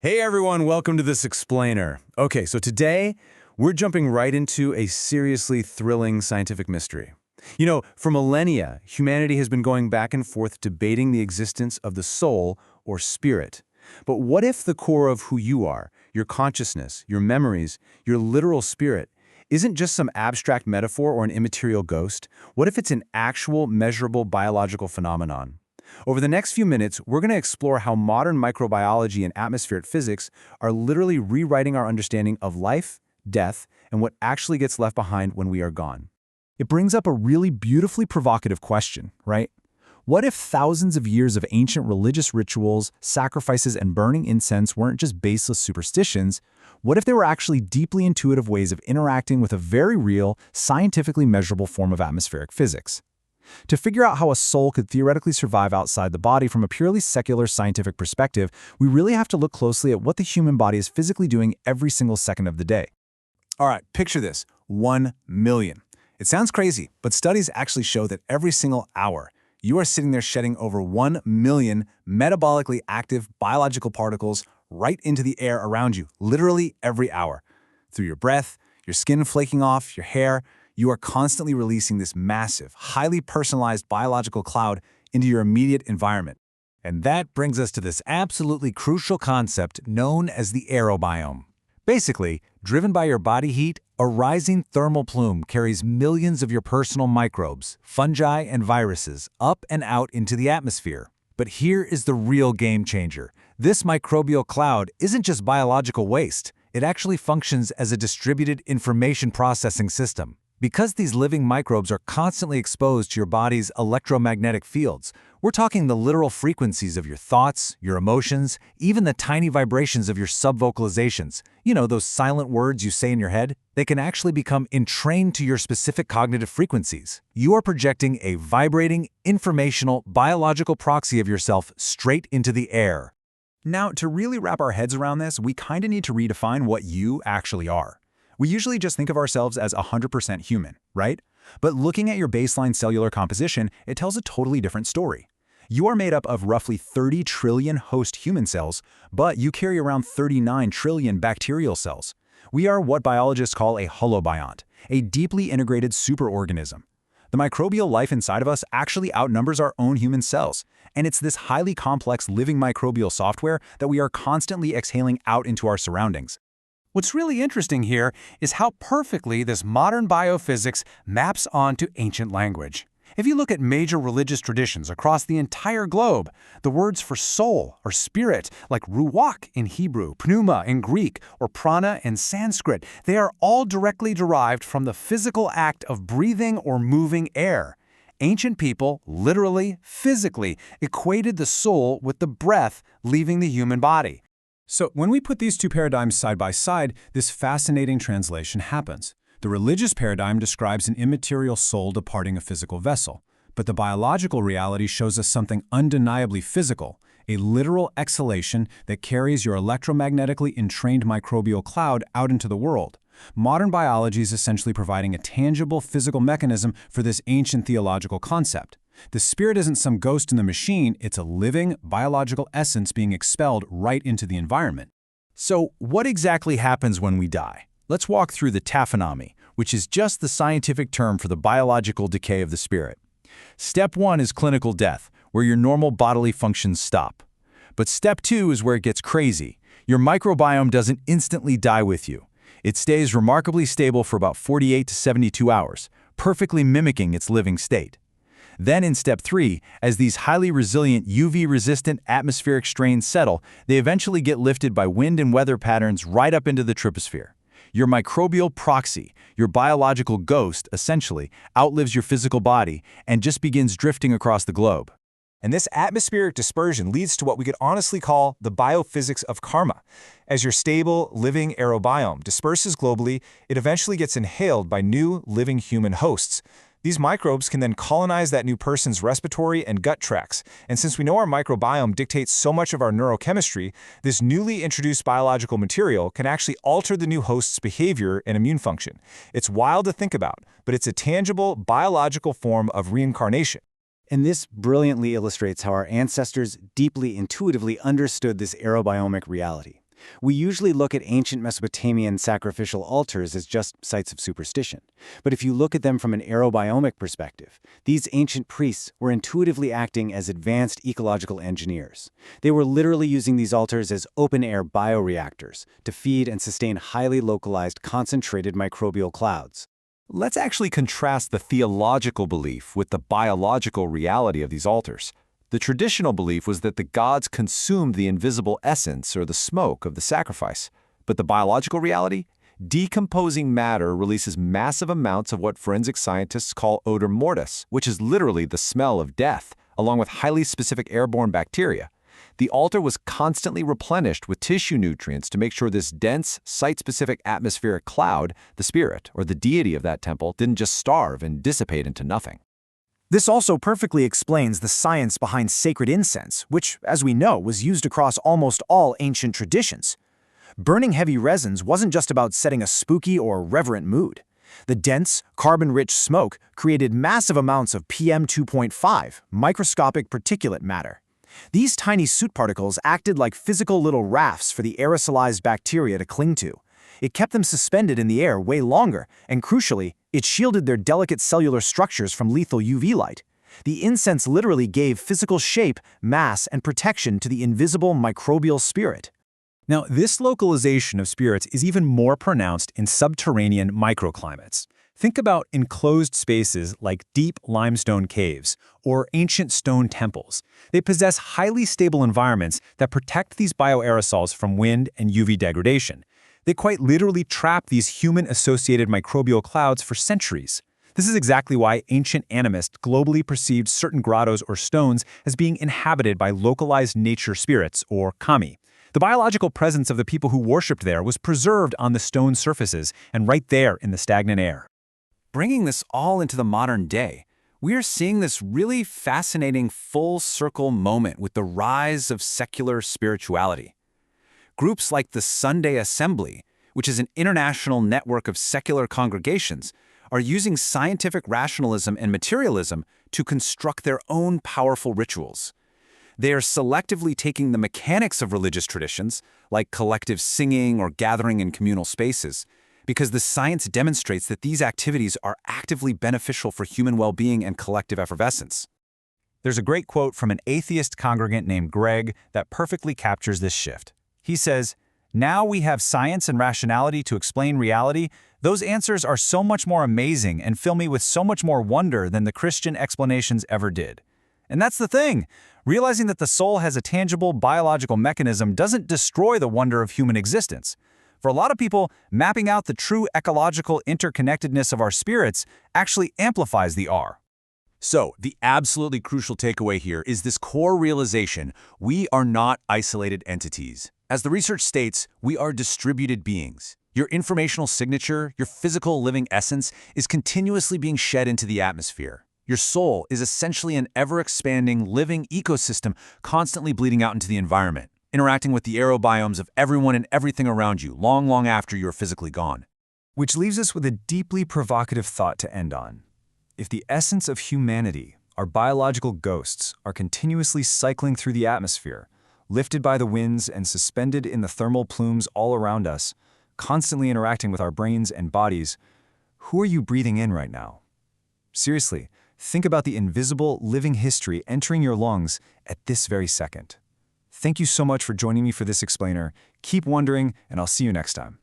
Hey everyone, welcome to this explainer. Okay, so today we're jumping right into a seriously thrilling scientific mystery. For millennia, humanity has been going back and forth debating the existence of the soul or spirit. But what if the core of who you are, your consciousness, your memories, your literal spirit, isn't just some abstract metaphor or an immaterial ghost? What if it's an actual, measurable biological phenomenon? Over the next few minutes, we're going to explore how modern microbiology and atmospheric physics are literally rewriting our understanding of life, death, and what actually gets left behind when we are gone. It brings up a really beautifully provocative question, right? What if thousands of years of ancient religious rituals, sacrifices, and burning incense weren't just baseless superstitions? What if they were actually deeply intuitive ways of interacting with a very real, scientifically measurable form of atmospheric physics? To figure out how a soul could theoretically survive outside the body from a purely secular scientific perspective, we really have to look closely at what the human body is physically doing every single second of the day. All right, picture this, 1 million. It sounds crazy, but studies actually show that every single hour, you are sitting there shedding over 1 million metabolically active biological particles right into the air around you, literally every hour. Through your breath, your skin flaking off, your hair, you are constantly releasing this massive, highly personalized biological cloud into your immediate environment. And that brings us to this absolutely crucial concept known as the aerobiome. Basically, driven by your body heat, a rising thermal plume carries millions of your personal microbes, fungi, and viruses up and out into the atmosphere. But here is the real game changer. This microbial cloud isn't just biological waste. It actually functions as a distributed information processing system. Because these living microbes are constantly exposed to your body's electromagnetic fields, we're talking the literal frequencies of your thoughts, your emotions, even the tiny vibrations of your subvocalizations. Those silent words you say in your head? They can actually become entrained to your specific cognitive frequencies. You are projecting a vibrating, informational, biological proxy of yourself straight into the air. Now, to really wrap our heads around this, we kind of need to redefine what you actually are. We usually just think of ourselves as 100% human, right? But looking at your baseline cellular composition, it tells a totally different story. You are made up of roughly 30 trillion host human cells, but you carry around 39 trillion bacterial cells. We are what biologists call a holobiont, a deeply integrated superorganism. The microbial life inside of us actually outnumbers our own human cells, and it's this highly complex living microbial software that we are constantly exhaling out into our surroundings. What's really interesting here is how perfectly this modern biophysics maps onto ancient language. If you look at major religious traditions across the entire globe, the words for soul or spirit, like ruach in Hebrew, pneuma in Greek, or prana in Sanskrit, they are all directly derived from the physical act of breathing or moving air. Ancient people, literally, physically, equated the soul with the breath leaving the human body. So when we put these two paradigms side by side, this fascinating translation happens. The religious paradigm describes an immaterial soul departing a physical vessel, but the biological reality shows us something undeniably physical, a literal exhalation that carries your electromagnetically entrained microbial cloud out into the world. Modern biology is essentially providing a tangible physical mechanism for this ancient theological concept. The spirit isn't some ghost in the machine, it's a living, biological essence being expelled right into the environment. So, what exactly happens when we die? Let's walk through the taphonomy, which is just the scientific term for the biological decay of the spirit. Step 1 is clinical death, where your normal bodily functions stop. But step 2 is where it gets crazy. Your microbiome doesn't instantly die with you. It stays remarkably stable for about 48 to 72 hours, perfectly mimicking its living state. Then in step 3, as these highly resilient UV-resistant atmospheric strains settle, they eventually get lifted by wind and weather patterns right up into the troposphere. Your microbial proxy, your biological ghost, essentially, outlives your physical body and just begins drifting across the globe. And this atmospheric dispersion leads to what we could honestly call the biophysics of karma. As your stable, living aerobiome disperses globally, it eventually gets inhaled by new, living human hosts. These microbes can then colonize that new person's respiratory and gut tracts. And since we know our microbiome dictates so much of our neurochemistry, this newly introduced biological material can actually alter the new host's behavior and immune function. It's wild to think about, but it's a tangible biological form of reincarnation. And this brilliantly illustrates how our ancestors deeply intuitively understood this aerobiomic reality. We usually look at ancient Mesopotamian sacrificial altars as just sites of superstition. But if you look at them from an aerobiomic perspective, these ancient priests were intuitively acting as advanced ecological engineers. They were literally using these altars as open-air bioreactors to feed and sustain highly localized, concentrated microbial clouds. Let's actually contrast the theological belief with the biological reality of these altars. The traditional belief was that the gods consumed the invisible essence or the smoke of the sacrifice. But the biological reality? Decomposing matter releases massive amounts of what forensic scientists call odor mortis, which is literally the smell of death, along with highly specific airborne bacteria. The altar was constantly replenished with tissue nutrients to make sure this dense, site-specific atmospheric cloud, the spirit or the deity of that temple, didn't just starve and dissipate into nothing. This also perfectly explains the science behind sacred incense, which, as we know, was used across almost all ancient traditions. Burning heavy resins wasn't just about setting a spooky or reverent mood. The dense, carbon-rich smoke created massive amounts of PM 2.5, microscopic particulate matter. These tiny soot particles acted like physical little rafts for the aerosolized bacteria to cling to. It kept them suspended in the air way longer, and crucially, it shielded their delicate cellular structures from lethal UV light. The incense literally gave physical shape, mass, and protection to the invisible microbial spirit. Now, this localization of spirits is even more pronounced in subterranean microclimates. Think about enclosed spaces like deep limestone caves or ancient stone temples. They possess highly stable environments that protect these bioaerosols from wind and UV degradation. They quite literally trap these human-associated microbial clouds for centuries. This is exactly why ancient animists globally perceived certain grottos or stones as being inhabited by localized nature spirits, or kami. The biological presence of the people who worshipped there was preserved on the stone surfaces and right there in the stagnant air. Bringing this all into the modern day, we are seeing this really fascinating full-circle moment with the rise of secular spirituality. Groups like the Sunday Assembly, which is an international network of secular congregations, are using scientific rationalism and materialism to construct their own powerful rituals. They are selectively taking the mechanics of religious traditions, like collective singing or gathering in communal spaces, because the science demonstrates that these activities are actively beneficial for human well-being and collective effervescence. There's a great quote from an atheist congregant named Greg that perfectly captures this shift. He says, "Now we have science and rationality to explain reality. Those answers are so much more amazing and fill me with so much more wonder than the Christian explanations ever did." And that's the thing. Realizing that the soul has a tangible biological mechanism doesn't destroy the wonder of human existence. For a lot of people, mapping out the true ecological interconnectedness of our spirits actually amplifies the R. So, the absolutely crucial takeaway here is this core realization: we are not isolated entities. As the research states, we are distributed beings. Your informational signature, your physical living essence, is continuously being shed into the atmosphere. Your soul is essentially an ever-expanding, living ecosystem constantly bleeding out into the environment, interacting with the aerobiomes of everyone and everything around you long, long after you're physically gone. Which leaves us with a deeply provocative thought to end on. If the essence of humanity, our biological ghosts, are continuously cycling through the atmosphere, lifted by the winds and suspended in the thermal plumes all around us, constantly interacting with our brains and bodies, who are you breathing in right now? Seriously, think about the invisible, living history entering your lungs at this very second. Thank you so much for joining me for this explainer. Keep wondering, and I'll see you next time.